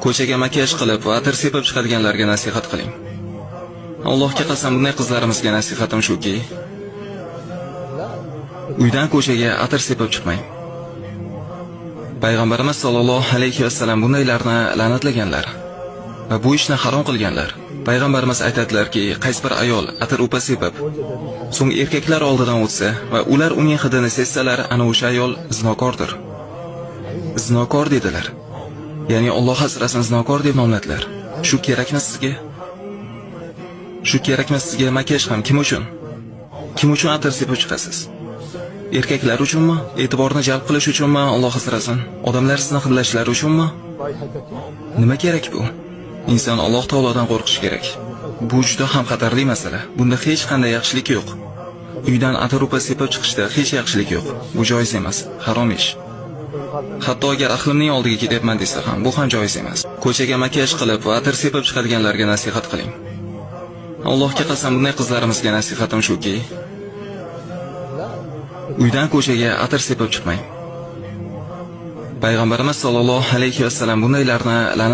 Ko'chaga makiyaj qilib va atir sepib chiqadiganlarga nasihat qiling. Allohga qasam, bunday qizlarimizga nasihatim shuki, uydan ko'chaga atir sepib chiqmang. Payg'ambarimiz sollallohu alayhi vasallam bundaylarni la'natlaganlar va bu ishni harom qilganlar. Payg'ambarimiz aytadilarki, qaysi bir ayol atir upa sepib, so'ng erkaklar oldidan o'tsa va ular uning hidini sezsalar, ana o'sha ayol zinokordir. Zinokor dedilar. Ya'ni Alloh asrasin, zinokor deb nomladilar. Shu kerakmi sizga? Shu kerakmi sizga makiyaj ham kim uchun? Kim uchun atir sepib chiqasiz? Erkaklar uchunmi? E'tiborni jalb qilish uchunmi? Alloh asrasin. Odamlar sizni hidlashlari uchunmi? Nima kerak bu? Inson Alloh taolodan qo'rqishi kerak. Bu juda ham xatarli masala. Bunda hech qanday yaxshilik yo'q. Uydan atir upa sepib chiqishda hech yaxshilik yo'q. Bu joiz emas, harom ish. Hatto agar ahlimning oldiga ketyapman desa ham bu ham joiz emas. Ko'chaga makiyaj qilib va atir sepib chiqadiganlarga nasihat qiling. Allohga qasam, bunday qizlarimizga nasihatim shuki, uydan ko'chaga atir sepib chiqmang. Payg'ambarimiz sollallohu alayhi vasallam bundaylarni la'nat